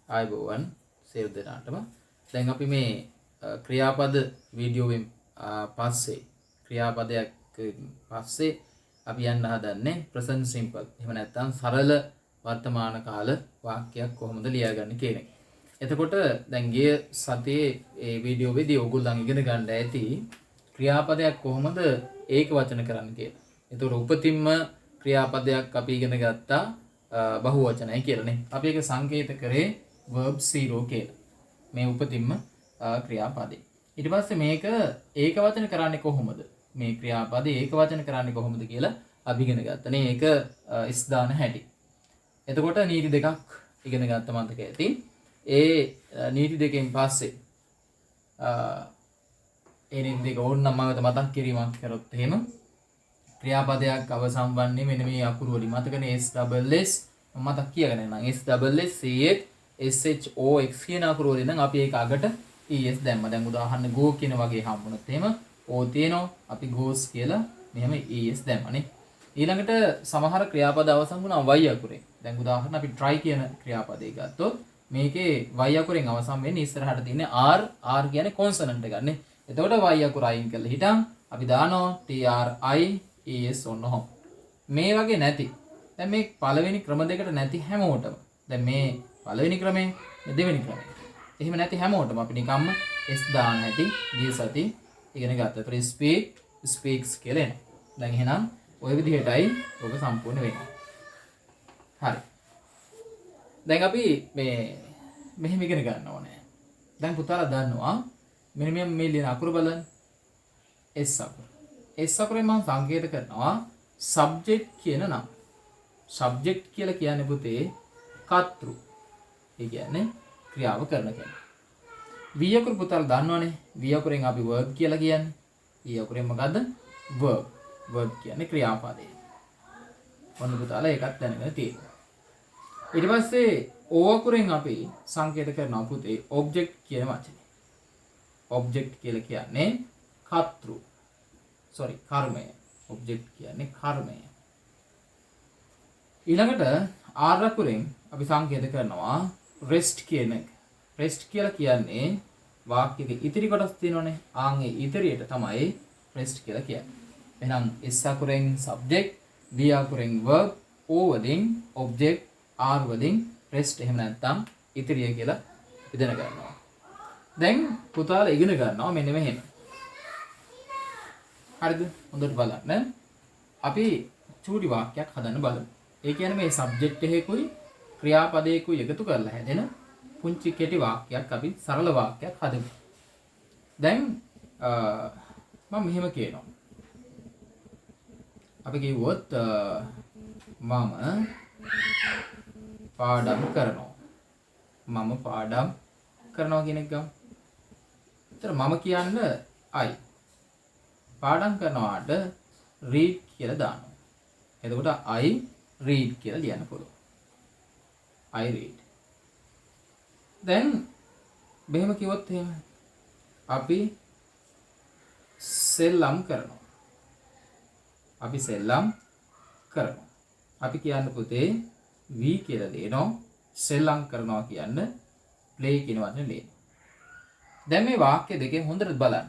ආයුබෝවන් සියලු දෙනාටම. දැන් අපි මේ ක්‍රියාපද වීඩියෝවෙන් පස්සේ ක්‍රියාපදයක් පස්සේ අපි යන්න හදන්නේ present simple. එහෙම නැත්නම් සරල වර්තමාන කාල වාක්‍යයක් කොහොමද ලියාගන්නේ කියන එක. එතකොට දැන් ගිය සතියේ මේ වීඩියෝවේදී ඕගොල්ලන් ඉගෙන ගන්න ඇති ක්‍රියාපදයක් කොහොමද ඒක වචන කරන්න කියලා. එතකොට උපතින්ම ක්‍රියාපදයක් අපි ඉගෙන ගත්තා බහුවචනයි කියලානේ. අපි ඒක සංකේත කරේ verb 0 කියලා. මේ උපතින්ම ක්‍රියාපදේ. ඊට පස්සේ මේක ඒක වචන කරන්නේ කොහොමද? මේ ක්‍රියාපදේ ඒක වචන කරන්නේ කොහොමද කියලා අපි ඉගෙන ගත්තා. ඒක ඉස් දාන හැටි. එතකොට නීති දෙකක් ඉගෙන ගත්ත මතක ඇති. ඒ නීති දෙකෙන් පස්සේ ඒ නීති දෙක ඕනනම් මම මතක් කිරීමක් කරොත් එහෙම ක්‍රියාපදයක් අවසන් වන්නේ මෙන්න මේ අකුරු වලින්. මතකනේ SSS මතක් කියගෙන නම් SSS SHOX කියන අකුරු වලින් නම් අපි ඒක අගට ES දැම්ම. දැන් උදාහරණ go කියන වගේ හම්බුනොත් එහෙම O තියෙනවා අපි goes කියලා මෙහෙම ES දැම්මනේ. ඊළඟට සමහර ක්‍රියාපද අවසන් වුණා y අකුරෙන්. දැන් උදාහරණ අපි try කියන ක්‍රියාපදේ ගත්තොත් මේකේ y අකුරෙන් අවසන් වෙන්නේ ඉස්සරහට තියෙන්නේ r කියන්නේ consonant එකක් නේ. එතකොට y අකුර අයින් කරලා හිටන් අපි දානවා TRIES ඔන්නෝම. මේ වගේ නැති. දැන් මේ පළවෙනි ක්‍රම දෙකට නැති හැමෝටම. දැන් මේ පළවෙනි ක්‍රමය, මේ දෙවෙනි ක්‍රමය. එහෙම නැති හැමෝටම අපි නිකම්ම S දාන හැටි ගිය සති ඉගෙන ගත්තා. ඒතර speaks කියලා එනවා. දැන් එහෙනම් ওই විදිහටයි ඔබ සම්පූර්ණ වෙන්නේ. හරි. දැන් අපි මේ මෙහෙම ඉගෙන ගන්න ඕනේ. දැන් පුතාලා දන්නවා මෙන්න මේ ලියන අකුරු බලන්න. S අකුර. S අකුරෙන් මම සංකේත කරනවා subject කියන නම. subject කියලා කියන්නේ පුතේ කර්තෘ. ඒ කියන්නේ ක්‍රියාව කරන කෙනා. V අකුර පුතාලා දන්නවනේ. V අකුරෙන් අපි verb කියලා කියන්නේ. E අකුරෙන් මොකද්ද? verb. verb කියන්නේ ක්‍රියාපදය. ඔන්න පුතාලා ඒකත් දැනගෙන තියෙනවා. ඊට පස්සේ O අකුරෙන් අපි සංකේත කරනවා පුතේ object කියන වචනේ. object කියලා කියන්නේ කර්තෘ. කර්මය. object කියන්නේ කර්මය. ඊළඟට R අකුරෙන් අපි සංකේත කරනවා rest කියන එක. rest කියලා කියන්නේ වාක්‍යයක ඉතිරි කොටස් තියෙනවනේ. ආන් ඒ ඉතිරියට තමයි rest කියලා කියන්නේ. එහෙනම් S අකුරෙන් subject, V අකුරෙන් verb, O වලින් object, R වලින් rest එහෙම නැත්නම් ඉතිරිය කියලා ඉගෙන ගන්නවා. දැන් පුතාලා ඉගෙන ගන්නවා මෙන්න මෙහෙම. හරිද? හොඳට බලන්න. අපි චූටි වාක්‍යයක් හදන්න බලමු. ඒ කියන්නේ මේ subject එකකුයි ක්‍රියාපදයකුයි එකතු කරලා හැදෙන පුංචි කෙටි වාක්‍යයක් අපි සරල වාක්‍යයක් හදමු. දැන් මම මෙහෙම කියනවා. අපි කිව්වොත් මම පාඩම් කරනවා. මම පාඩම් කරනවා කියන එක ගමු. ඒතර මම කියන්න I. පාඩම් කරනවාට read කියලා දානවා. එතකොට I read කියලා ලියන්න පුළුවන්. I read. දැන් මෙහෙම කිව්වොත් එහෙම අපි සෙල්ලම් කරනවා. අපි සෙල්ලම් කරනවා. අපි කියන්න පුතේ V කියලා දෙනවා. සෙල්ලම් කරනවා කියන්න play කියන වචනේ ලියනවා. දැන් මේ වාක්‍ය දෙකෙන් හොඳට බලන්න.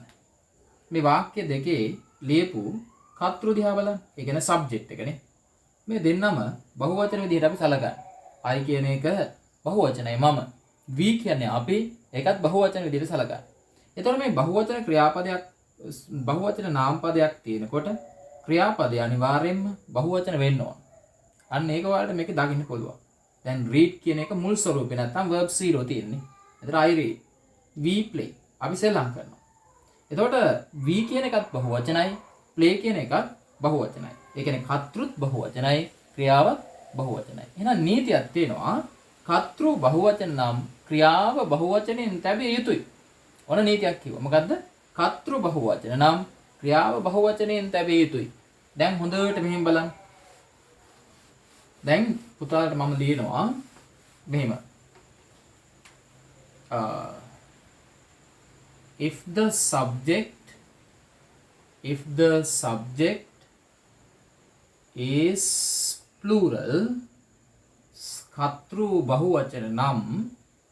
මේ වාක්‍ය දෙකේ ලියපු කර්තෘ දිහා බලන්න. ඒ කියන්නේ subject එකනේ. මේ දෙන්නම බහුවචන විදිහට අපි සලකන්නේ. I කියන එක බහුවචනයි මම. V කියන්නේ අපි ඒකත් බහුවචන විදිහට සලකන්නේ. එතකොට මේ බහුවචන ක්‍රියාපදයක් බහුවචන නාමපදයක් තියෙනකොට ක්‍රියාපදය අනිවාර්යයෙන්ම බහුවචන වෙන්න ඕන. අන්න ඒක වලට මේක දකින්න පුළුවන්. දැන් read කියන එක මුල් ස්වරූපේ නැත්තම් verb 0 තියෙන්නේ. එතකොට I read. V play. අපි සෙල්ලම් කරනවා. එතකොට V කියන එකත් බහුවචනයි, play කියන එකත් බහුවචනයි. ඒ කියන්නේ කර්තෘත් බහුවචනයි, ක්‍රියාවත් බහුවචනයි. එහෙනම් නීතියක් තියෙනවා. කර්තෘ බහුවචන නම් ක්‍රියාව බහුවචනෙන් තැබිය යුතුයි. ඔන්න නීතියක් කිව්වා. මොකද්ද? කර්තෘ බහුවචන නම් ක්‍රියාව බහුවචනෙන් තැබිය යුතුයි. දැන් හොඳට මෙහෙම බලන්න. දැන් පුතාලට මම ලියනවා මෙහෙම. if the subject is plural කර්තෘ බහුවචන නම්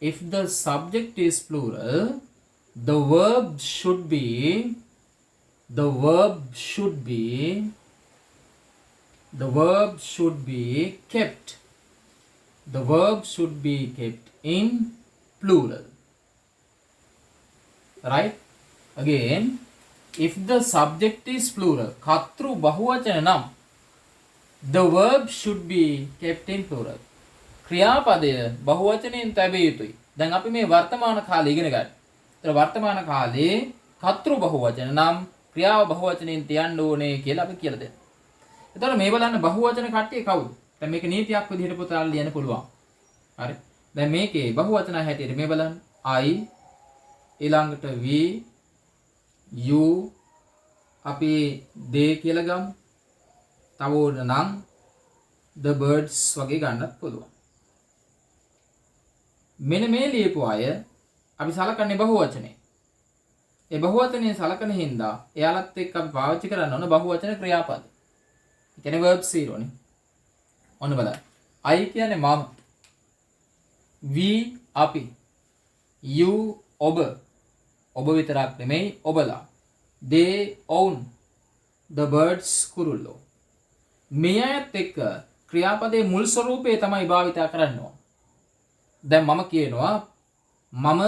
if the subject is plural, the verb should be the verb should be the verb should be kept the verb should be kept in plural. Right? Again, if the subject is plural, කර්තෘ බහුවචන නම් the verb should be kept in plural. ක්‍රියාපදය බහුවචනයෙන් තැබිය යුතුයි. දැන් අපි මේ වර්තමාන කාලේ ඉගෙන ගන්න. ඒතර වර්තමාන කාලේ කර්තෘ බහුවචන නම් ක්‍රියාව බහුවචනයෙන් තියන්න ඕනේ කියලා අපි කියලා දෙනවා. ඒතර මේ බලන්න බහුවචන කට්ටිය කවුද? දැන් මේක නීතියක් විදිහට පුතාලා ලියන්න පුළුවන්. හරි. දැන් මේකේ බහුවචන හැටියට මේ බලන්න I ඊළඟට we you අපි they කියලා ගමු. තව ඕන නම් the birds වගේ ගන්නත් පුළුවන්. මෙන්න මේ ලියපු අය අපි සලකන්නේ බහුවචනේ. ඒ බහුවචනේ සලකන හින්දා එයාලත් එක්ක අපි පාවිච්චි කරන්න ඕන බහුවචන ක්‍රියාපද. ඒ කියන්නේ verb zero නේ. ඔන්න බලන්න. I කියන්නේ මම. we අපි. you ඔබ. ඔබ විතරක් නෙමෙයි ඔබලා. they own. the birds කුරුල්ලෝ. මේ අයත් එක්ක ක්‍රියාපදයේ මුල් ස්වරූපය තමයි භාවිතා කරන්න ඕන. දැන් මම කියනවා මම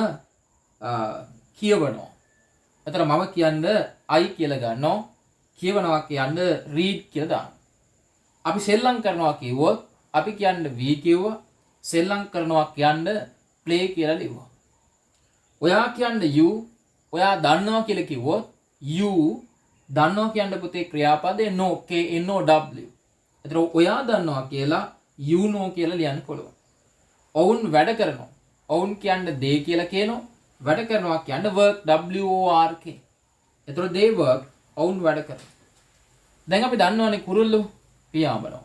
කියවනවා. එතන මම කියන්නේ I කියලා ගන්නවා. කියවනවා කියන්නේ read කියලා දානවා. අපි සෙල්ලම් කරනවා කිව්වොත් අපි කියන්නේ we කිව්වා. සෙල්ලම් කරනවා කියන්නේ play කියලා ලිව්වා. ඔයා කියන්නේ you. ඔයා දන්නවා කියලා කිව්වොත් you දන්නවා කියන්නේ පුතේ ක්‍රියාපදේ know k n o w. එතන ඔයා දන්නවා කියලා you know කියලා ලියන්න පුළුවන්. ඔවුන් වැඩ කරනවා. ඔවුන් කියන්නේ they කියලා කියනවා. වැඩ කරනවා කියන්නේ work w o r k. එතන they work ඔවුන් වැඩ කරනවා. දැන් අපි දන්නවනේ කුරුල්ලෝ පියාඹනවා.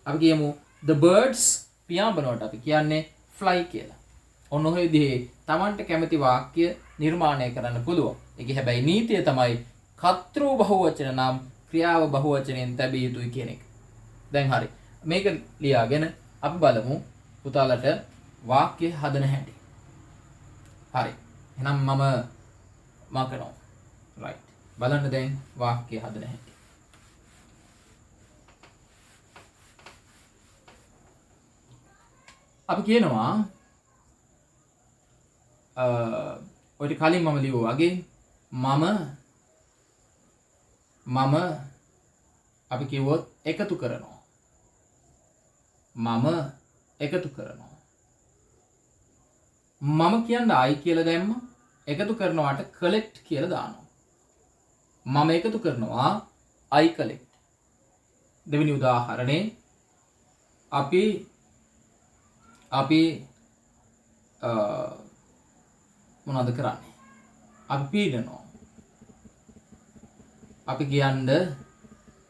අපි කියමු the birds පියාඹනවට අපි කියන්නේ fly කියලා. ඔන්න ඔය විදිහේ Tamanට කැමති වාක්‍ය නිර්මාණය කරන්න පුළුවන්. ඒකේ හැබැයි නීතිය තමයි කර්තෘ බහුවචන නම් ක්‍රියාව බහුවචනයෙන් තැබිය යුතුයි කියන එක. දැන් හරි. මේක ලියාගෙන අපි බලමු පුතාලට වාක්‍ය හදන හැටි. හරි. එහෙනම් මම කරනවා. right. බලන්න දැන් වාක්‍ය හදන හැටි. අපි කියනවා ඔයිට කලින් මම ලියුවා වගේ මම අපි කිව්වොත් එකතු කරනවා. මම එකතු කරනවා. මම කියන්නේ I කියලා දැම්ම එකතු කරනවාට collect කියලා දානවා. මම එකතු කරනවා I collect. දෙවෙනි උදාහරණේ අපි මොනවද කරන්නේ? අපි පීඩනවා. අපි කියන්නේ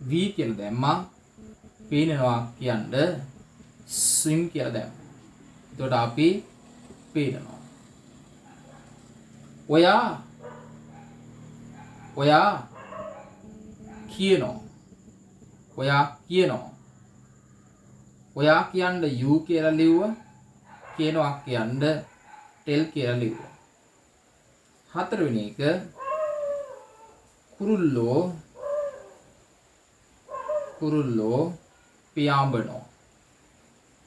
we කියලා දැම්මා. පීනනවා කියන්නේ swim කියලා දැම්මා. එතකොට අපි පීනනවා. ඔයා කියනවා. ඔයා කියන්නේ you කියලා ලිව්වා. කියනවා කියන්නේ tell කියලා ලිව්වා. හතරවෙනි එක කුරුල්ලෝ පියාඹනවා.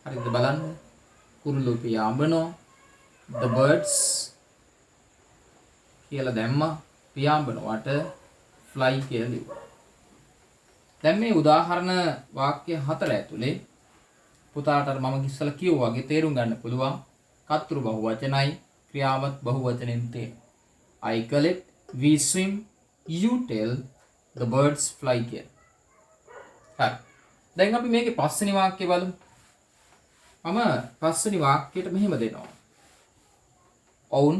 හරිද බලන්න. කුරුල්ලෝ පියාඹනවා. the birds කියලා දැම්මා. පියාඹනවට fly කියලා ලිව්වා. දැන් මේ උදාහරණ වාක්‍ය හතර ඇතුලේ පුතාට මම ඉස්සලා කිව්වා වගේ තේරුම් ගන්න පුළුවන් කර්තෘ බහුවචනයි ක්‍රියාවත් බහුවචනෙන් තියෙනවා. I collect, we swim, you tell, the birds fly කියලා. හරි. දැන් අපි මේකේ පස්වෙනි වාක්‍යය බලමු. මම පස්වෙනි වාක්‍යයට මෙහෙම දෙනවා. ඔවුන්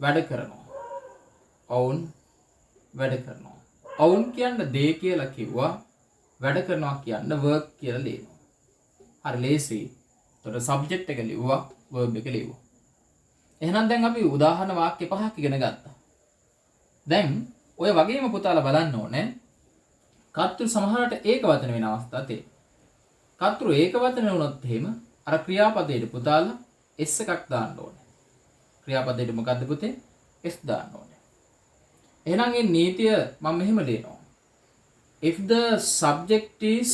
වැඩ කරනවා. ඔවුන් කියන්නේ they කියලා කිව්වා. වැඩ කරනවා කියන්නේ work කියලා ලියනවා. හරි ලේසි. එතකොට subject එක ලිව්වා, verb එක ලිව්වා. එහෙනම් දැන් අපි උදාහරණ වාක්‍ය පහක් ඉගෙන ගත්තා. දැන් ඔය වගේම පුතාලා බලන්න ඕනේ කර්තෘ සමහරට ඒක වචන වෙන අවස්ථා තියෙනවා. කර්තෘ ඒක වචන වුණොත් එහෙම අර ක්‍රියාපදයට පුතාලා s එකක් දාන්න ඕනේ. ක්‍රියාපදයට මොකද්ද පුතේ? s දාන්න ඕනේ. එහෙනම් මේ නීතිය මම මෙහෙම ලියනවා. If the subject is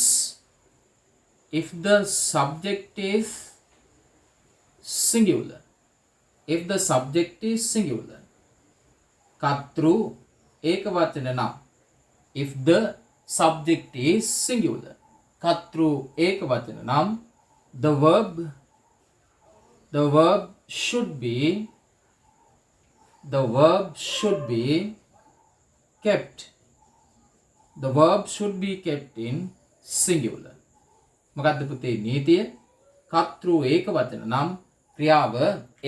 singular, කර්තෘ ඒක වචන නම්, if the subject is singular, කර්තෘ ඒක වචන නම්, the verb should be kept in singular. මොකද්ද පුතේ නීතිය? කර්තෘ ඒක වචන නම් ක්‍රියාව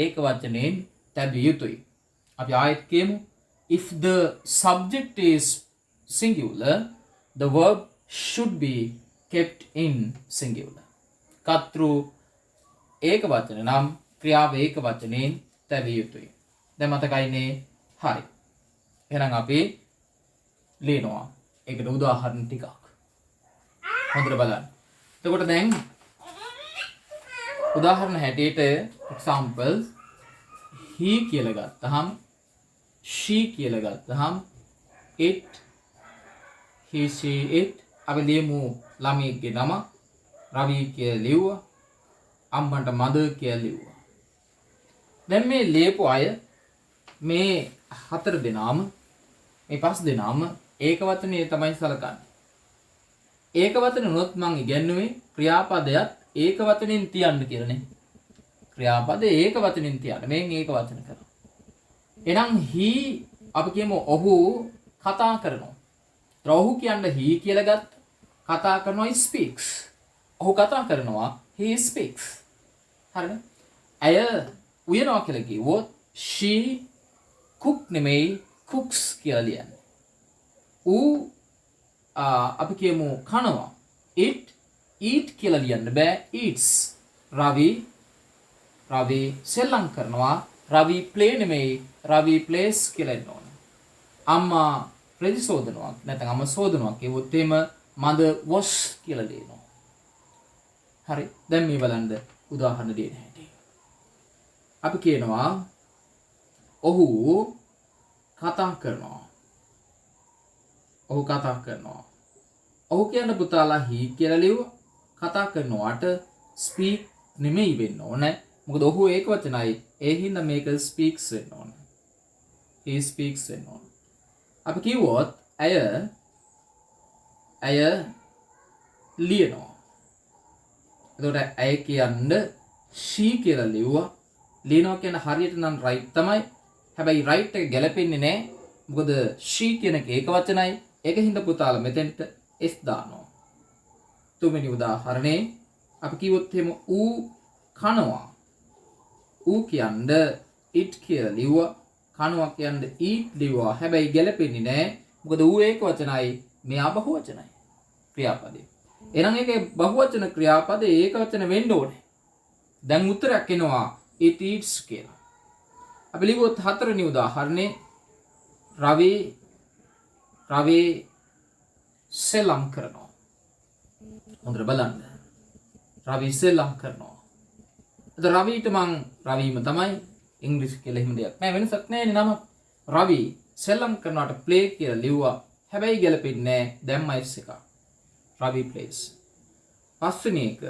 ඒක වචනෙන් තැබිය යුතුයි. අපි ආයෙත් කියමු. If the subject is singular, the verb should be kept in singular. කර්තෘ ඒක වචන නම් ක්‍රියාව ඒක වචනෙන් තැබිය යුතුයි. දැන් මතකයිනේ? හරි. එහෙනම් අපි ලියනවා. ඒකට උදාහරණ ටිකක්. හොඳට බලන්න. එතකොට දැන් උදාහරණ හැටියට examples he කියලා ගත්තහම, she කියලා ගත්තහම, it, he, she, it අපි ලියමු ළමයෙක්ගේ නම රවි කියලා ලිව්වා. අම්මන්ට mother කියලා ලිව්වා. දැන් මේ ලියපු අය මේ 4 දෙනාම මේ 5 දෙනාම ඒක වචනේ තමයි සලකන්නේ. ඒක වචන උනොත් මං ඉගෙනුවේ ක්‍රියාපදයක් ඒක වචනෙන් තියන්න කියලානේ. ක්‍රියාපදේ ඒක වචනෙන් තියන්න. මෙන් ඒක වචන කරනවා. එහෙනම් he අපි කියමු ඔහු කතා කරනවා. ඔහු කියන්නේ he කියලා ගත්ත. කතා කරනවා speaks. ඔහු කතා කරනවා he speaks. හරිද? ඇය උයනවා කියලා කිව්වොත් she cook නෙමෙයි cooks කියලා ලියන්නේ. ඌ අපි කියමු කනවා. it eat කියලා ලියන්න බෑ eats. රවි සෙල්ලම් කරනවා. රවි play නෙමෙයි රවි plays කියලා එන්න ඕන. අම්මා රෙදි සෝදනවා නැත්නම් අම්මා සෝදනවා කිව්වොත් එහෙම mother wash කියලා ලියනවා. හරි. දැන් මේ බලන්න උදාහරණ දෙන්න හැටි. අපි කියනවා ඔහු කතා කරනවා. ඔහු කියන පුතාලා he කියලා ලියුවා. කතා කරනවාට speak නෙමෙයි වෙන්න ඕනේ. මොකද ඔහු ඒක වචනයි. ඒ හින්දා මේක speaks වෙන්න ඕනේ. he speaks වෙන්න ඕනේ. අපි කිව්වොත් ඇය ලියනවා. එතකොට ඇය කියන්නේ she කියලා ලිව්වා. ලියනවා කියන හරියට නම් right තමයි. හැබැයි right එක ගැලපෙන්නේ නැහැ. මොකද she කියන එක ඒක වචනයි. ඒක හින්දා පුතාලා මෙතෙන්ට s දානවා. තුන්වෙනි උදාහරණේ අපි කිව්වොත් එහෙම ඌ කනවා. ඌ කියන්නේ it කියලා ලිව්වා. කනවා කියන්නේ eat ලිව්වා. හැබැයි ගැලපෙන්නේ නැහැ. මොකද ඌ ඒක වචනයි. මෙයා බහු වචනයි. ක්‍රියාපදේ. එහෙනම් ඒකේ බහු වචන ක්‍රියාපදේ ඒක වචන වෙන්න ඕනේ. දැන් උත්තරයක් එනවා it eats කියලා. අපි ලිව්වොත් 4 වෙනි උදාහරණේ රවි සෙල්ලම් කරනවා. හොඳට බලන්න. රවි සෙල්ලම් කරනවා. එතකොට රවිට මං රවිම තමයි ඉංග්‍රීසි කියලා එහෙම දෙයක් නෑ වෙනසක් නෑනේ නම. රවි සෙල්ලම් කරනවට play කියලා ලිව්වා. හැබැයි ගැලපෙන්නේ නෑ. දැම්මයි s එක. රවි plays. පස්වෙනි එක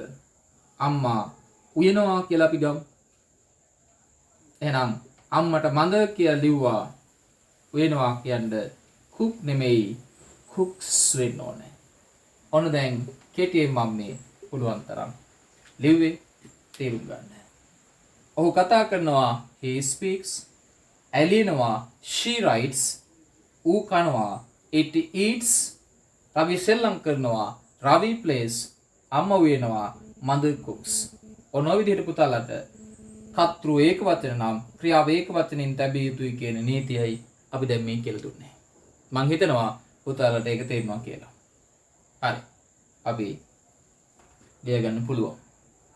අම්මා උයනවා කියලා අපි ගමු. එහෙනම් අම්මට mother කියලා ලිව්වා. උයනවා කියන්නේ cook නෙමෙයි cooks වෙන්න ඕනේ. ඔන්න දැන් කෙටියෙන් මම මේ පුළුවන් තරම් ලිව්වේ තේරුම් ගන්න. ඔහු කතා කරනවා he speaks. ඇය ලියනවා she writes. ඌ කනවා it eats. රවි සෙල්ලම් කරනවා රවි plays. අම්මා උයනවා mother cooks. ඔන්න ඔය විදිහට පුතාලට කර්තෘ ඒක වචන නම් ක්‍රියාව ඒක වචනෙන් තැබිය යුතුයි කියන නීතියයි අපි දැන් මේ කියලා දුන්නේ. මං හිතනවා පුතාලට ඒක තේරුණා කියලා. හරි. අපි ලිය ගන්න පුළුවන්.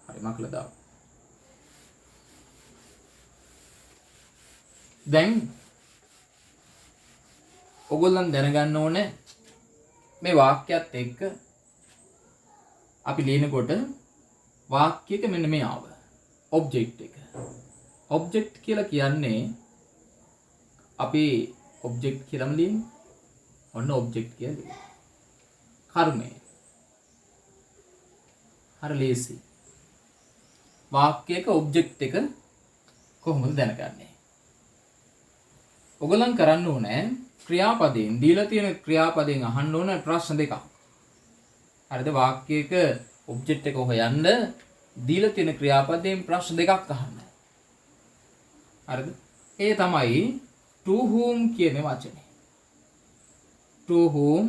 හරි මකලා දාමු. දැන් ඔයගොල්ලන් දැනගන්න ඕනේ මේ වාක්‍යයත් එක්ක අපි ලියනකොට වාක්‍යයක මෙන්න මේ ආව ඔබ්ජෙක්ට් එක. ඔබ්ජෙක්ට් කියලා කියන්නේ අපි ඔබ්ජෙක්ට් කියලාම ලියන්නේ. ඔන්න ඔබ්ජෙක්ට් කියන්නේ කර්මය. හරි ලේසි. වාක්‍යයක ඔබ්ජෙක්ට් එක කොහොමද දැනගන්නේ? ඔයගලන් කරන්න ඕනේ ක්‍රියාපදයෙන් දීලා තියෙන ක්‍රියාපදයෙන් අහන්න ඕන ප්‍රශ්න දෙකක්. හරිද? වාක්‍යයක ඔබ්ජෙක්ට් එක හොයන්න දීලා තියෙන ක්‍රියාපදයෙන් ප්‍රශ්න දෙකක් අහන්න. හරිද? ඒ තමයි to whom කියන වචනේ. to whom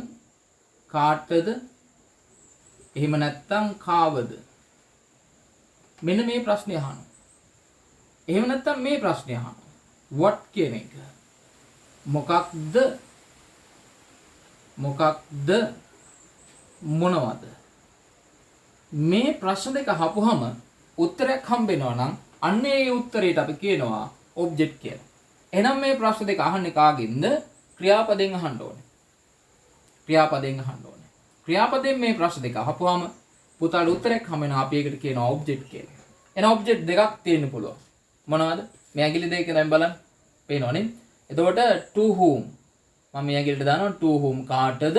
කාටද? එහෙම නැත්නම් කාවද? මෙන්න මේ ප්‍රශ්නේ අහනවා. එහෙම නැත්නම් මේ ප්‍රශ්නේ අහනවා. what කියන එක. මොකක්ද? මොකක්ද? මොනවද? මේ ප්‍රශ්න දෙක අහපුවම උත්තරයක් හම්බ වෙනවා නම් අන්න ඒ උත්තරයට අපි කියනවා ඔබ්ජෙක්ට් කියලා. එහෙනම් මේ ප්‍රශ්න දෙක අහන්නේ කාගෙන්ද? ක්‍රියාපදයෙන් අහන්න ඕනේ. ක්‍රියාපදයෙන් අහන්න ඕනේ. ක්‍රියාපදයෙන් මේ ප්‍රශ්න දෙක අහපුවම පුතාට උත්තරයක් හම්බ වෙනවා. අපි ඒකට කියනවා ඔබ්ජෙක්ට් කියලා. එන ඔබ්ජෙක්ට් දෙකක් තියෙන්න පුළුවන්. මොනවද? මේ ඇඟිලි දෙක දැන් බලන්න. පේනවනේ. එතකොට to whom මම මේ ඇඟිල්ලට දානවා to whom කාටද?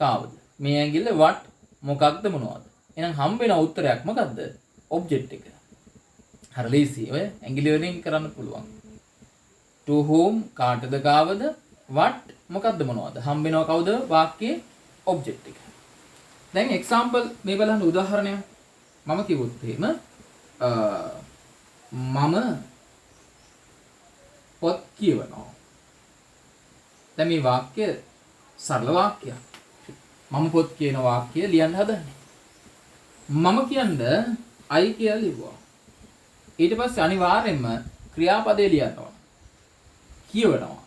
කාවද? මේ ඇඟිල්ල what මොකක්ද මොනවද? එහෙනම් හම්බ වෙන උත්තරයක් මොකද්ද? ඔබ්ජෙක්ට් එක. හරි ලේසි. ඔය ඇඟිලි වලින් කරන්න පුළුවන්. to whom කාටද කාවද? what මොකක්ද මොනවද? හම්බ වෙනවා කවුද? වාක්‍යයේ ඔබ්ජෙක්ට් එක. දැන් එක්සැම්පල් මේ බලන්න උදාහරණයක්. මම කිව්වොත් එහෙම මම පොත් කියවනවා. දැන් මේ වාක්‍ය සරල වාක්‍යයක්. මම පොත් කියන වාක්‍ය ලියන්න හදන්නේ. මම කියන්නේ I කියලා ලිව්වා. ඊට පස්සේ අනිවාර්යෙන්ම ක්‍රියාපදේ ලියන්න ඕන. කියවනවා.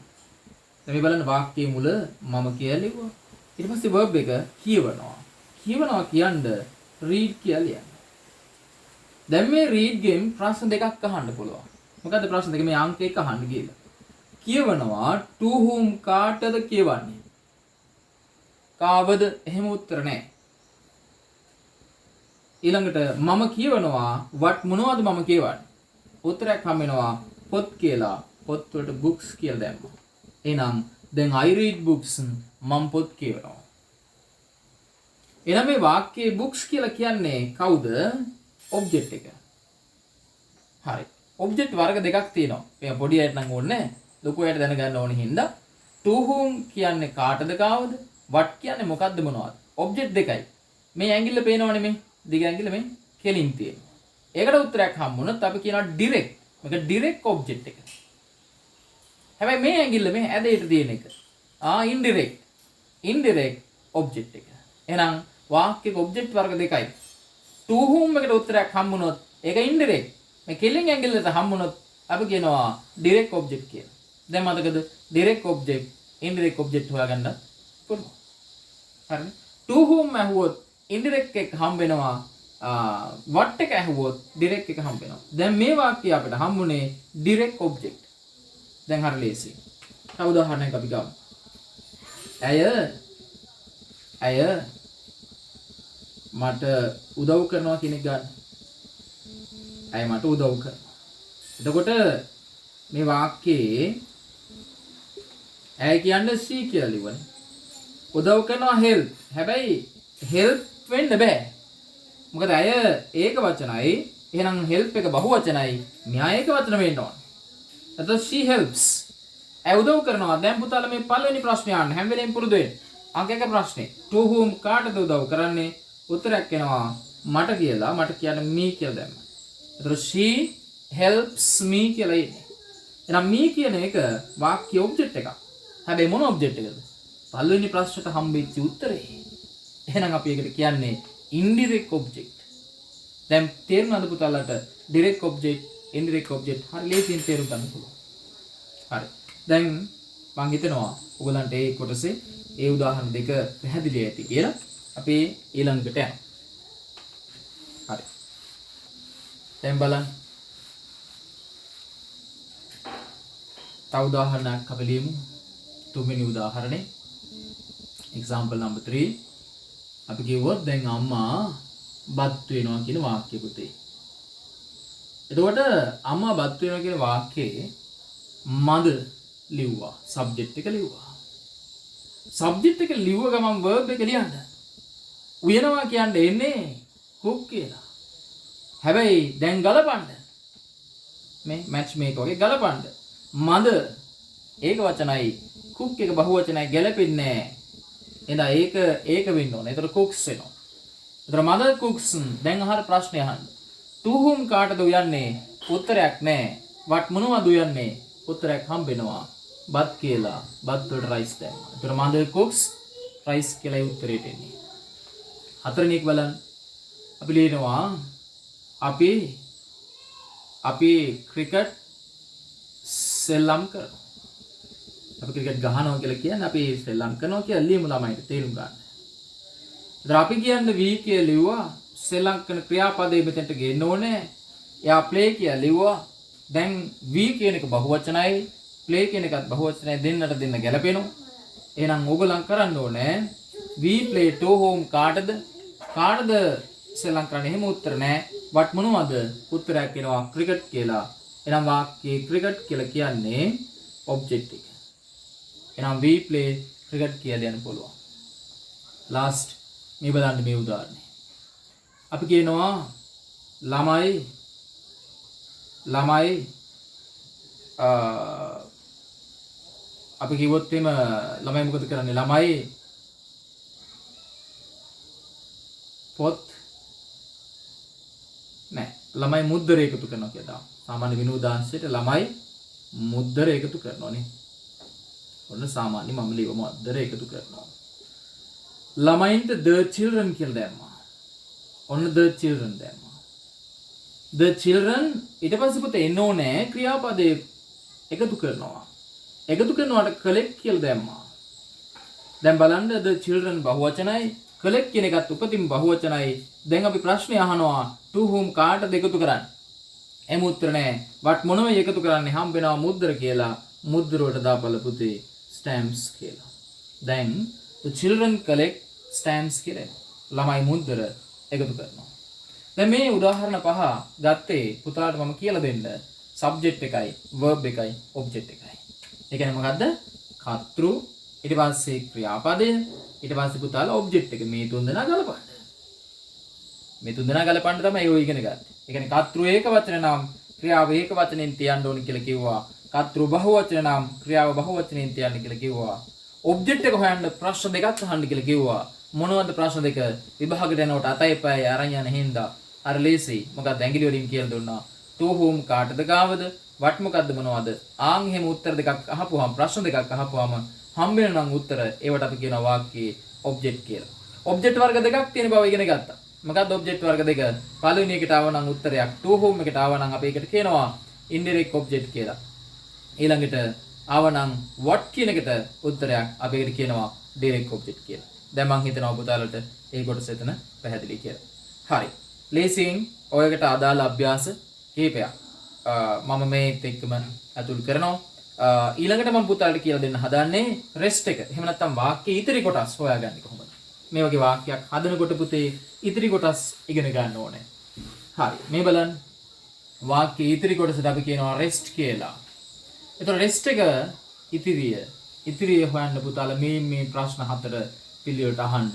දැන් මේ බලන්න වාක්‍යයේ මුල මම කියලා ලිව්වා. ඊට පස්සේ verb එක කියවනවා. කියවනවා කියන්නේ read කියලා ලියන්න. දැන් මේ read ගෙන් ප්‍රශ්න දෙකක් අහන්න පුළුවන්. මොකද්ද ප්‍රශ්න දෙක? මේ අංක 1 අහන්න කියලා. කියවනවා to whom කාටද කියවන්නේ? කාවද? එහෙම උත්තර නැහැ. ඊළඟට මම කියවනවා what මොනවද මම කියවන්නේ? උත්තරයක් හම් වෙනවා පොත් කියලා. පොත් වලට books කියලා දැම්මා. එහෙනම් දැන් I read books මම පොත් කියවනවා. එහෙනම් මේ වාක්‍යයේ books කියලා කියන්නේ කවුද? ඔබ්ජෙක්ට් එක. හරි. ඔබ්ජෙක්ට් වර්ග දෙකක් තියෙනවා. මේ පොඩි අයට නම් ඕනේ නැහැ. ලොකු අයට දැනගන්න ඕනේ හින්දා to whom කියන්නේ කාටද කාවද? what කියන්නේ මොකද්ද මොනවද? ඔබ්ජෙක්ට් දෙකයි. මේ ඇඟිල්ල පේනවනේ මේ. දිග ඇඟිල්ල මේ කෙලින් තියෙනවා. ඒකට උත්තරයක් හම්බුනොත් අපි කියනවා direct. මේක direct ඔබ්ජෙක්ට් එක. හැබැයි මේ ඇඟිල්ල මේ ඇදේට තියෙන එක. indirect. indirect ඔබ්ජෙක්ට් එක. එහෙනම් වාක්‍යයක ඔබ්ජෙක්ට් වර්ග දෙකයි. to whom එකට උත්තරයක් හම්බුනොත් ඒක indirect. මේ කෙලින් ඇඟිල්ලට හම්බුනොත් අපි කියනවා direct object කියලා. දැන් මතකද direct object indirect object හොයාගන්න පුළුවන්. හරිනේ. to whom ඇහුවොත් indirect එක හම්බ වෙනවා. what එක ඇහුවොත් direct එක හම්බ වෙනවා. දැන් මේ වාක්‍යය අපිට හම්බුනේ direct object. දැන් හරි ලේසි. තව උදාහරණයක් අපි ගමු. ඇය මට උදව් කරනවා කෙනෙක් ගන්න. ඇය මට උදව් කරනවා. එතකොට මේ වාක්‍යයේ ඇය කියන්නේ she කියලා ලිව්වනේ. උදව් කරනවා help. හැබැයි help වෙන්න බෑ. මොකද ඇය ඒක වචනයි. එහෙනම් help එක බහු වචනයි. මෙයා ඒක වචන වෙන්න ඕන. එතකොට she helps. ඇය උදව් කරනවා. දැන් පුතාලා මේ පළවෙනි ප්‍රශ්නේ අහන්න හැම වෙලෙම පුරුදු වෙන්න. අංක 1 ප්‍රශ්නේ. to whom කාටද උදව් කරන්නේ? උත්තරයක් එනවා මට කියලා. මට කියන්නේ me කියලා දැම්මා. එතකොට she helps me කියලා ඉන්නේ. එහෙනම් me කියන එක වාක්‍ය ඔබ්ජෙක්ට් එකක්. හැබැයි මොන ඔබ්ජෙක්ට් එකද? පළවෙනි ප්‍රශ්නට හම්බෙච්ච උත්තරේ. එහෙනම් අපි ඒකට කියන්නේ indirect object. දැන් තේරුණාද පුතාලට direct object, indirect object හරි ලේසියෙන් තේරුම් ගන්න පුළුවන්. හරි. දැන් මම හිතනවා ඔයගලන්ට ඒ කොටසේ ඒ උදාහරණ දෙක පැහැදිලි ඇති කියලා. අපි ඊළඟට යනවා. හරි. දැන් බලන්න. තව උදාහරණයක් අපි ලියමු. තුන්වෙනි උදාහරණේ example number 3. අපි කිව්වොත් දැන් අම්මා බත් වෙනවා කියන වාක්‍ය පුතේ. එතකොට අම්මා බත් වෙනවා කියන වාක්‍යයේ මද ලිව්වා. සබ්ජෙක්ට් එක ලිව්වා. සබ්ජෙක්ට් එක ලිව්ව ගමන් verb එක ලියන්න. උයනවා කියන්නේ එන්නේ cook කියලා. හැබැයි දැන් ගලපන්න. මේ match මේක වගේ ගලපන්න. මද ඒක වචනයි cook එක බහු වචනයි ගැලපෙන්නේ නැහැ. එහෙනම් ඒක වෙන්න ඕනේ. ඒතර cooks වෙනවා. ඒතර mother cooks දැන් අහර ප්‍රශ්නේ අහන්න. to whom කාටද උයන්නේ? උත්තරයක් නැහැ. what මොනවද උයන්නේ? උත්තරයක් හම්බෙනවා. බත් කියලා. බත් වලට rice දැම්මා. ඒතර mother cooks rice කියලා උත්තරේට එන්නේ. හතරවෙනි එක බලන්න. අපි ලියනවා අපි ක්‍රිකට් සෙල්ලම් කරනවා. අපි ක්‍රිකට් ගහනවා කියලා කියන්නේ අපි සෙල්ලම් කරනවා කියලා ලියමු ළමයිට තේරුම් ගන්න. ඒතර අපි කියන්නේ V කියලා ලිව්වා සෙල්ලම් කරන ක්‍රියාපදේ මෙතනට ගේන්න ඕනේ. එයා play කියලා ලිව්වා. දැන් V කියන එක බහුවචනයි play කියන එකත් බහුවචනයි දෙන්නට දෙන්න ගැලපෙනවා. එහෙනම් ඕගොල්ලන් කරන්න ඕනේ we play to home කාටද සෙල්ලම් කරන්නේ එහෙම උත්තර නැහැ. what මොනවද? උත්තරයක් එනවා ක්‍රිකට් කියලා. එහෙනම් වාක්‍යයේ ක්‍රිකට් කියලා කියන්නේ object එක. එහෙනම් we play cricket කියලා කියන්න පුළුවන්. last මේ බලන්න මේ උදාහරණය. අපි කියනවා ළමයි අපි කිව්වොත් එimhe ළමයි මොකද කරන්නේ? ළමයි පොත් නෑ ළමයි මුද්දර එකතු කරනවා කියලා. සාමාන්‍ය විනෝදාංශයට ළමයි මුද්දර එකතු කරනවා නේ. ඔන්න සාමාන්‍ය මම ලියව මුද්දර එකතු කරනවා. ළමයින්ට the children කියලා දැම්මා. ඔන්න the children දැම්මා. the children ඊට පස්සේ පුතේ එන්න ඕනේ ක්‍රියාපදේ එකතු කරනවා. එකතු කරනවාට collect කියලා දැම්මා. දැන් බලන්න the children බහුවචනයි collect කියන එකත් උපතින් බහුවචනයි. දැන් අපි ප්‍රශ්නේ අහනවා to whom කාටද එකතු කරන්නේ? එම උත්තර නෑ. what මොනවයි එකතු කරන්නේ? හම්බ වෙනවා මුද්දර කියලා. මුද්දර වලට දාපළ පුතේ stamps කියලා. දැන් the children collect stamps කියලා. ළමයි මුද්දර එකතු කරනවා. දැන් මේ උදාහරණ පහ ගත්තේ පුතාට මම කියලා දෙන්න. subject එකයි, verb එකයි, object එකයි. ඒ කියන්නේ මොකද්ද? කර්තෘ, ඊට පස්සේ ක්‍රියාපදය, ඊට පස්සේ පුතාලා object එක. මේ තුන් දෙනා ගලපන්න. මේ තුන් දෙනා ගලපන්න තමයි ඔය ඉගෙන ගත්තේ. ඒ කියන්නේ කර්තෘ ඒක වචන නම් ක්‍රියාව ඒක වචනෙන් තියන්න ඕන කියලා කිව්වා. කර්තෘ බහුවචන නම් ක්‍රියාව බහුවචනෙන් තියන්න කියලා කිව්වා. ඔබ්ජෙක්ට් එක හොයන්න ප්‍රශ්න දෙකක් අහන්න කියලා කිව්වා. මොනවද ප්‍රශ්න දෙක? විභාගයට යනකොට අතයි පයයි අරන් යන හින්දා අර ලේසි. මොකක්ද ඇඟිලි වලින් කියලා දුන්නා. to whom කාටද ගාවද? what මොකද්ද මොනවද? ආන් එහෙම උත්තර දෙකක් අහපුවාම ප්‍රශ්න දෙකක් අහපුවාම හම්බ වෙන නම් උත්තර ඒවට අපි කියනවා වාක්‍යයේ ඔබ්ජෙක්ට් කියලා. ඔබ්ජෙක්ට් වර්ග දෙකක් තියෙන බව ඉගෙන ගත්තා. මොකක්ද ඔබ්ජෙක්ට් වර්ග දෙක? පළවෙනි එකට ආව නම් උත්තරයක් to whom එකට ආව නම් අපි ඒකට කියනවා indirect object කියලා. ඊළඟට ආව නම් what කියන එකට උත්තරයක් අපි ඒකට කියනවා direct object කියලා. දැන් මම හිතනවා පුතාලට ඒ කොටස එතන පැහැදිලි කියලා. හරි. ලේසියෙන් ඔයකට අදාළ අභ්‍යාස කීපයක් මම මේත් එක්කම අතුල් කරනවා. ඊළඟට මම පුතාලට කියලා දෙන්න හදන්නේ rest එක. එහෙම නැත්නම් වාක්‍යයේ ඉතිරි කොටස් හොයාගන්නේ කොහොමද? මේ වගේ වාක්‍යයක් හදනකොට පුතේ ඉතිරි කොටස් ඉගෙන ගන්න ඕනේ. හරි. මේ බලන්න. වාක්‍යයේ ඉතිරි කොටසට අපි කියනවා rest කියලා. එතකොට rest එක ඉතිරිය හොයන්න පුතාලා මේ ප්‍රශ්න හතර පිළිවෙලට අහන්න.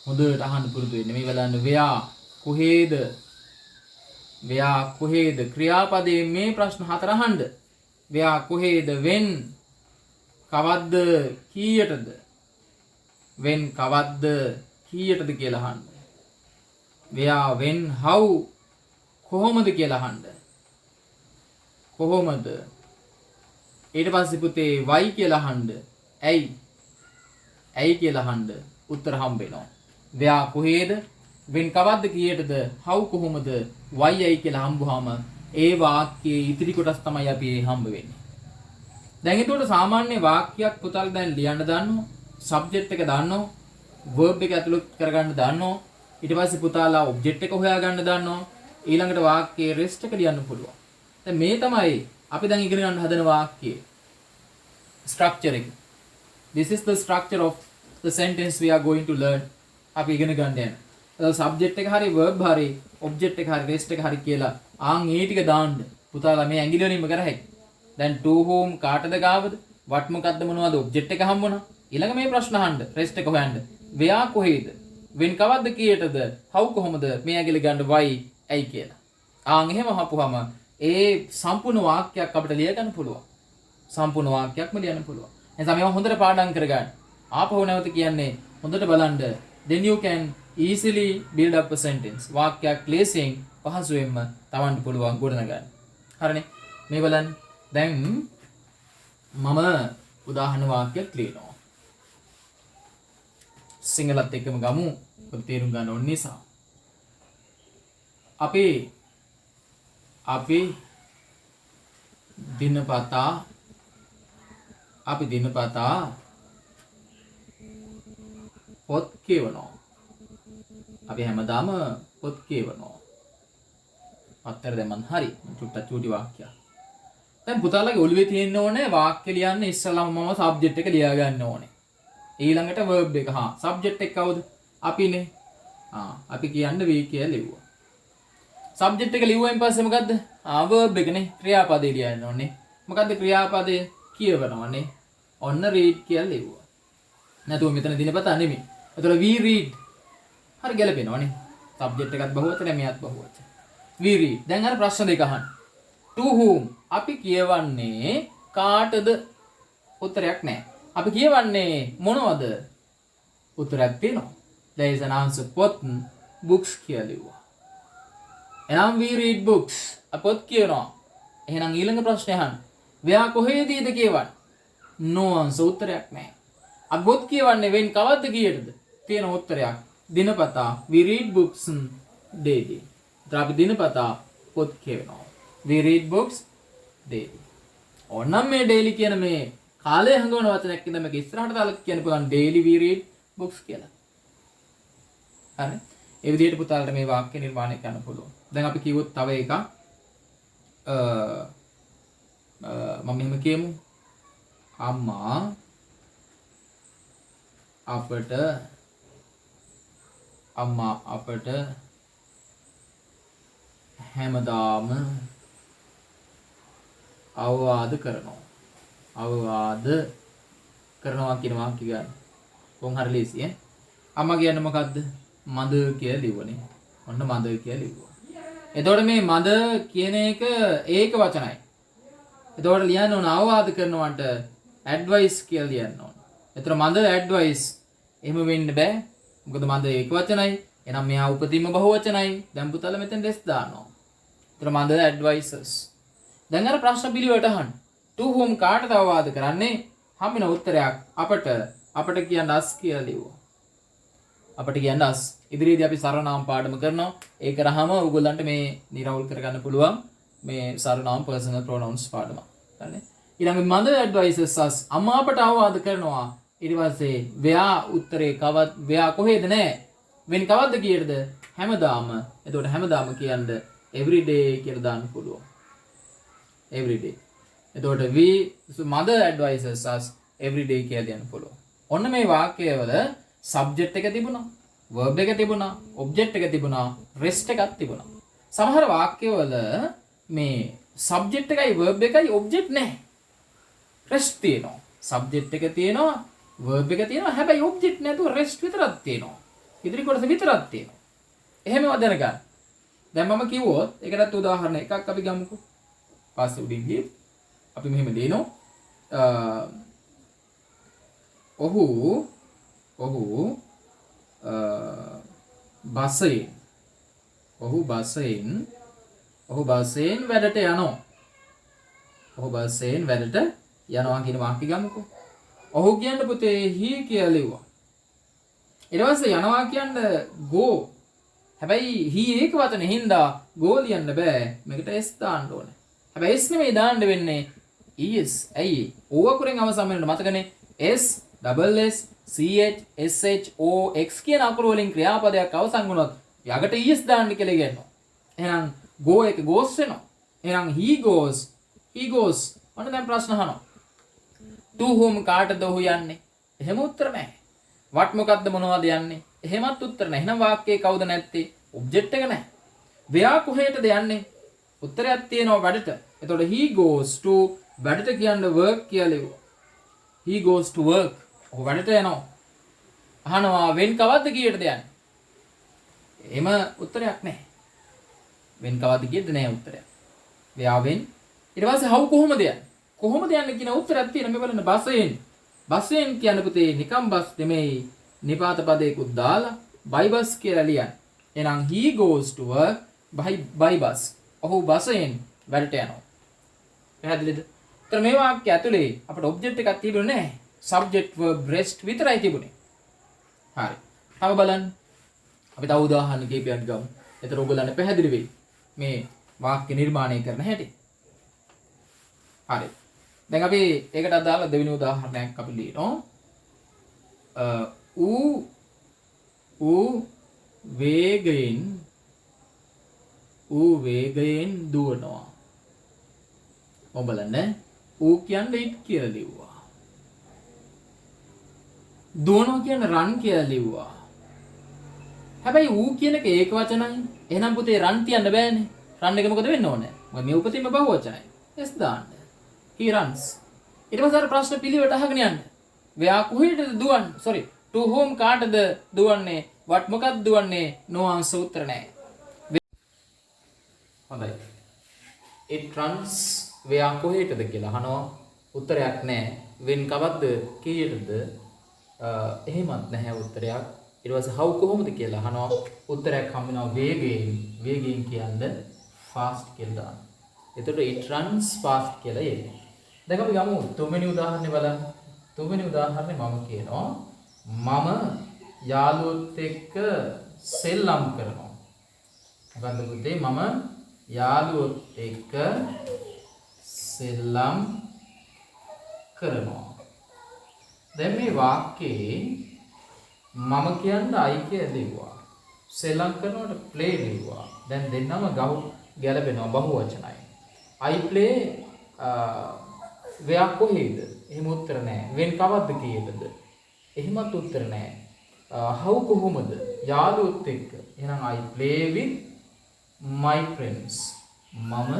හොඳට අහන්න පුරුදු වෙන්න. මේ බලන්න ව්‍යා කොහෙද ක්‍රියාපදයේ මේ ප්‍රශ්න හතර අහන්න. ව්‍යා කොහෙද when කවද්ද කීයටද when කවද්ද කීයටද කියලා අහන්න. ව්‍යා when how කොහොමද කියලා අහන්න. කොහොමද ඊට පස්සේ පුතේ why කියලා අහන්න. ඇයි කියලා අහන්න. උත්තර හම්බ වෙනවා. ව්‍යා කොහෙද when කවද්ද කීයටද how කොහොමද why ඇයි කියලා හම්බුවාම ඒ වාක්‍යයේ ඉතිරි කොටස් තමයි අපි හම්බ වෙන්නේ. දැන් ඒකට සාමාන්‍ය වාක්‍යයක් පුතාලා දැන් ලියන්න දාන්නවා. සබ්ජෙක්ට් එක දාන්නවා. verb එක ඇතුළත් කරගන්න දාන්නවා. ඊට පස්සේ පුතාලා ඔබ්ජෙක්ට් එක හොයාගන්න දාන්නවා. ඊළඟට වාක්‍යයේ rest එක ලියන්න පුළුවන්. දැන් මේ තමයි අපි දැන් ඉගෙන ගන්න හදන වාක්‍යයේ structure එක. This is the structure of the sentence we are going to learn. අපි ඉගෙන ගන්න යන. සබ්ජෙක්ට් එක හරි verb හරි ඔබ්ජෙක්ට් එක හරි rest එක හරි කියලා ආන් ඒ ටික දාන්න පුතාලා මේ ඇඟිලි වලින්ම කර හැකියි. දැන් to whom කාටද ගාවද? what මොකද්ද මොනවද ඔබ්ජෙක්ට් එක හම්බුණා. ඊළඟ මේ ප්‍රශ්න අහන්න rest එක හොයන්න. where කොහේද? when කවද්ද කීයටද? how කොහොමද? මේ ඇඟිලි ගන්න why ඇයි කියලා. ආන් එහෙම අහපුවම ඒ සම්පූර්ණ වාක්‍යයක් අපිට ලිය ගන්න පුළුවන්. සම්පූර්ණ වාක්‍යයක්ම ලියන්න පුළුවන්. එතන මේවා හොඳට පාඩම් කරගන්න. ආපහු නැවත කියන්නේ හොඳට බලන්න. then you can easily build up a sentence. වාක්‍යයක් ලේසියෙන් පහසුවෙන්ම තවන්න පුළුවන් ගොඩනගන්න. හරිනේ. මේ බලන්න. දැන් මම උදාහරණ වාක්‍යයක් ලියනවා. සිංහලත් එක්කම ගමු. ඔබ තේරුම් ගන්න ඕන නිසා. අපි දිනපතා පොත් කියවනවා. අපි හැමදාම පොත් කියවනවා. අත්තර දැම්මන් හරි. චුට්ටක් චූටි වාක්‍යයක්. දැන් පුතාලගේ ඔළුවේ තියෙන්න ඕනේ වාක්‍ය ලියන්න ඉස්සෙල්ලාම මම සබ්ජෙක්ට් එක ලියා ගන්න ඕනේ. ඊළඟට verb එක. සබ්ජෙක්ට් එක කවුද? අපිනේ. අපි කියන්න we කියලා ලිව්වා. සබ්ජෙක්ට් එක ලිව්වයින් පස්සේ මොකද්ද? verb එකනේ. ක්‍රියාපදේ ලියන්න ඕනේ. මොකද්ද ක්‍රියාපදේ? කියවනවානේ. ඔන්න read කියලා ලිව්වා. නැතුව මෙතන දිනපතා නෙමෙයි. එතකොට we read. හරි ගැලපෙනවනේ. සබ්ජෙක්ට් එකත් බහුවචන මෙයත් බහුවචන. we read. දැන් අර ප්‍රශ්න දෙක අහන්න. to whom අපි කියවන්නේ කාටද? උත්තරයක් නැහැ. අපි කියවන්නේ මොනවද? උත්තරයක් තියෙනවා. there is an answer. පොත් books කියලා ලිව්වා. එහෙනම් we read books. අපොත් කියනවා. එහෙනම් ඊළඟ ප්‍රශ්නේ අහන්න. where කොහේදීද කියවන්නේ? no answer. උත්තරයක් නැහැ. අපොත් කියවන්නේ when කවද්ද කීයටද? තියෙන උත්තරයක්. දිනපතා. we read books daily. අපි දිනපතා පොත් කියවනවා. we read books daily. ඕනනම් මේ daily කියන මේ කාලය හංගවන වචනයක් ඉඳන් මේක ඉස්සරහට දාලා කියන්න පුළුවන් daily we read books කියලා. හරි. ඒ විදිහට පුතාලට මේ වාක්‍ය නිර්මාණය කරන්න පුළුවන්. දැන් අපි කිව්වොත් තව එකක් මම මෙහෙම කියමු. අම්මා අපට හැමදාම අවවාද කරනවා කියන වාක්‍ය ගන්න. කොහොම හරි ලේසි ඈ. අම්මා කියන්නේ මොකද්ද? මද කියලා ලිව්වනේ. ඔන්න මද කියලා ලිව්වා. එතකොට මේ මද කියන එක ඒක වචනයි. එතකොට ලියන්න ඕන අවවාද කරනවට ඇඩ්වයිස් කියලා ලියන්න ඕන. එතකොට මද ඇඩ්වයිස් එහෙම වෙන්න බෑ. මොකද මද ඒක වචනයි. එහෙනම් මෙහා උපතින්ම බහුවචනයි. දැන් පුතාලා මෙතෙන් දෙස් දානවා. එතකොට මද ඇඩ්වයිසර්ස්. දැන් අර ප්‍රශ්න පිළිවෙලට අහන්න. to whom කාටද අවවාද කරන්නේ? හම්බෙන උත්තරයක් අපට කියන්න us කියලා ලිව්වා. අපට කියන්න us. ඉදිරියේදී අපි සර්වනාම පාඩම කරනවා. ඒක කරාම ඔයගොල්ලන්ට මේ නිරවුල් කරගන්න පුළුවන් මේ සර්වනාම personal pronouns පාඩම. හරිනේ. ඊළඟ mother advises us. අම්මා අපට අවවාද කරනවා. ඊට පස්සේ where උත්තරේ where කොහෙද නැහැ. when කවද්ද කීයටද? හැමදාම. එතකොට හැමදාම කියන්නේ every day කියලා දාන්න පුළුවන්. every day. එතකොට mother advises us every day කියලා දාන්න පුළුවන්. ඔන්න මේ වාක්‍යවල subject එක තිබුණා, verb එක තිබුණා, object එක තිබුණා, rest එකක් තිබුණා. සමහර වාක්‍යවල මේ subject එකයි verb එකයි object නැහැ. rest තියෙනවා. subject එක තියෙනවා, verb එක තියෙනවා. හැබැයි object නැතුව rest විතරක් තියෙනවා. ඉදිරි කොටස විතරක් තියෙනවා. එහෙමව දැනගන්න. දැන් මම කිව්වොත් ඒකටත් උදාහරණ එකක් අපි ගමුකෝ. පස්සේ උඩින් ගිහින් අපි මෙහෙම දෙනවා. ඔහු බසයෙන් වැඩට යනවා. ඔහු බසයෙන් වැඩට යනවා කියන වාක්‍ය ගමුකෝ. ඔහු කියන්න පුතේ he කියලා ලිව්වා. ඊට පස්සේ යනවා කියන්න go. හැබැයි he ඒක වචනේ හින්දා go ලියන්න බෑ. මේකට s දාන්න ඕනේ. හැබැයි s නෙමෙයි දාන්න වෙන්නේ es. ඇයි? o අකුරෙන් අවසන් වෙනකොට මතකනේ s double s ch sh o x කියන අකුරු වලින් ක්‍රියාපදයක් අවසන් වුණොත් යකට es දාන්න කියලා කියනවා. එහෙනම් go එක goes වෙනවා. එහෙනම් he goes. ඔන්න දැන් ප්‍රශ්න අහනවා. to whom කාටද ඔහු යන්නේ? එහෙම උත්තර නැහැ. what මොකද්ද මොනවද යන්නේ? එහෙමත් උත්තර නැහැ. එහෙනම් වාක්‍යයේ කවුද නැත්තේ? ඔබ්ජෙක්ට් එක නැහැ. ව්‍යා කොහෙටද යන්නේ? උත්තරයක් තියෙනවා වැඩට. එතකොට he goes to වැඩට කියන්නේ work කියලා ලියුවා. he goes to work. ඔහු වැඩට යනවා. අහනවා when කවද්ද කීයටද යන්නේ? එහෙම උත්තරයක් නැහැ. when කවද්ද කීයද නැහැ උත්තරයක්. ව්‍යා when ඊට පස්සේ how කොහොමද යන්නේ? කොහොමද යන්නේ කියන උත්තරයක් තියෙන මේ බලන්න බස්යෙන්. බස්යෙන් කියන පුතේ නිකම් බස් නෙමෙයි. නිපාත පදයකුත් දාලා by bus කියලා ලියන්න. එහෙනම් he goes to work by bus. ඔහු බස්යෙන් වැඩට යනවා. පැහැදිලිද? ඒතර මේ වාක්‍ය ඇතුලේ අපිට ඔබ්ජෙක්ට් එකක් තිබුණේ නැහැ. subject verb rest විතරයි තිබුණේ. හරි. තව බලන්න. අපි තව උදාහරණ කීපයක් ගමු. ඒතර ඔයගොල්ලන්ට පැහැදිලි වෙයි. මේ වාක්‍ය නිර්මාණය කරන හැටි. හරි. දැන් අපි ඒකට අදාළ දෙවෙනි උදාහරණයක් අපි ලියනවා. ඌ වේගයෙන් දුවනවා. ඔබ බලන්න ඌ කියන්නේ ඉට් කියලා ලිව්වා. දුවනවා කියන්නේ රන් කියලා ලිව්වා. හැබැයි ඌ කියන එක ඒක වචනයි. එහෙනම් පුතේ රන් තියන්න බෑනේ. රන් එක මොකද වෙන්න ඕනේ? මොකද මේ උපතින්ම බහුව වචනයි. එස් දාන්න. he runs. ඊට පස්සේ අර ප්‍රශ්න පිළිවෙලට අහගෙන යන්න. ව්‍යා කොහෙටද දුවන්නේ? sorry. to whom කාටද දුවන්නේ? what මොකක්ද දුවන්නේ? no answer උත්තර නැහැ. හොඳයි. it runs ව්‍යා කොහෙටද කියලා අහනවා. උත්තරයක් නැහැ. when කවද්ද කීයටද? එහෙමත් නැහැ උත්තරයක්. ඊට පස්සේ how කොහොමද කියලා අහනවා. උත්තරයක් හම් වෙනවා වේගයෙන් කියන්නේ fast කියලා දාන්න. එතකොට it runs fast කියලා එන්නේ. දැන් අපි ගමු තුන්වෙනි උදාහරණය බලන්න. තුන්වෙනි උදාහරණේ මම කියනවා මම යාළුවොත් එක්ක සෙල්ලම් කරනවා. මොකද්ද පුතේ? මම යාළුවොත් එක්ක සෙල්ලම් කරනවා. දැන් මේ වාක්‍යයේ මම කියන්නේ I කියලා ලිව්වා. සෙල්ලම් කරනකොට play ලිව්වා. දැන් දෙන්නම ගැලපෙනවා බහුව වචනයි. I play ව්‍යා කොහේද? එහෙම උත්තර නැහැ. when කවද්ද කීයටද? එහෙමත් උත්තර නැහැ. how කොහොමද? යාළුවොත් එක්ක. එහෙනම් I play with my friends. මම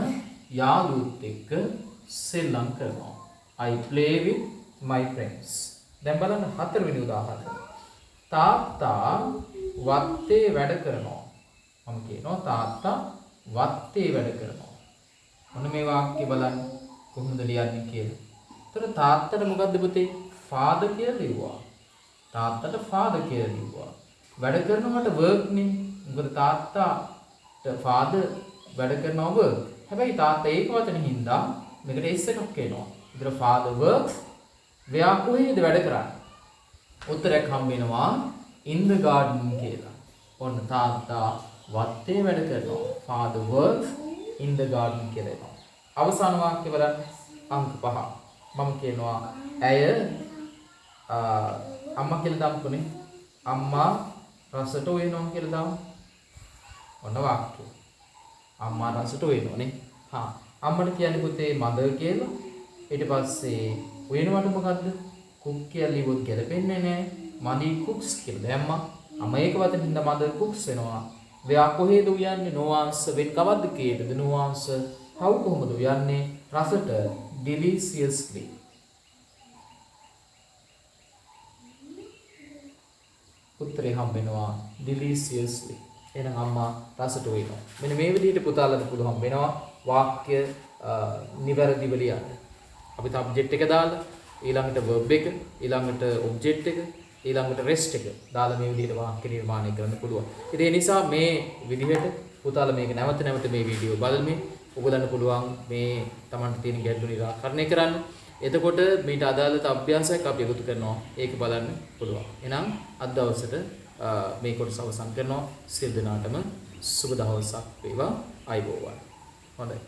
යාළුවොත් එක්ක සෙල්ලම් කරනවා. I play with my friends. දැන් බලන්න හතරවෙනි උදාහරණය. තාත්තා වත්තේ වැඩ කරනවා. මම කියනවා තාත්තා වත්තේ වැඩ කරනවා. මොන මේ වාක්‍ය බලන්න කොහොමද ලියන්නේ කියලා. ඒතර තාත්තට මොකද්ද පුතේ? father කියලා ලිව්වා. තාත්තට father කියලා ලිව්වා. වැඩ කරනකොට work නේ. මොකද තාත්තාට father වැඩ කරනවා work. හැබැයි තාත්තා ඒක වචනේ හින්දා මේකට s එකක් එනවා. ඒතර father works ව්‍යා කොහේද වැඩ කරන්නේ? උත්තරයක් හම්බ වෙනවා in the garden කියලා. ඔන්න තාත්තා වත්තේ වැඩ කරනවා. father works in the garden කියලා එනවා. අවසාන වාක්‍ය බලන්න අංක 5. මම කියනවා ඇය අම්මා කියලා දාමුනේ. අම්මා රසට උයනවා කියලා දාමු. ඔන්න වාක්‍යය. අම්මා රසට උයනෝනේ. අම්මට කියන්නේ පුතේ mother කියලා. ඊට පස්සේ උයනවට මොකද්ද? cook කියලා ලියුවොත් ගැලපෙන්නේ නැහැ. mother cooks කියලා දැම්මා. අම්මා ඒක වතන හින්දා mother cooks වෙනවා. ව්‍යා කොහේද උයන්නේ? no answer. when කවද්ද කීයටද? no answer. how කොහොමද උයන්නේ? රසට deliciously. උත්තරේ හම්බ වෙනවා deliciously. එහෙනම් අම්මා රසට උයනවා. මෙන්න මේ විදිහට පුතාලට පුළුවන් වෙනවා වාක්‍ය නිවැරදිව ලියන්න. අපි සබ්ජෙක්ට් එක දාලා ඊළඟට verb එක, ඊළඟට object එක, ඊළඟට rest එක දාලා මේ විදිහට වාක්‍ය නිර්මාණය කරන්න පුළුවන්. ඉතින් ඒ නිසා මේ විදිහට පුතාලා මේක නැවත මේ වීඩියෝ බලමින් ඔයගොල්ලන්ට පුළුවන් මේ Tamanට තියෙන ගැටලු නිරාකරණය කරන්න. එතකොට මේට අදාළ අභ්‍යාසයක් අපි එකතු කරනවා. ඒක බලන්න පුළුවන්. එහෙනම් අද දවසට මේ කොටස අවසන් කරනවා. සියලු දෙනාටම සුබ දවසක් වේවා. ආයුබෝවන්. හොඳයි.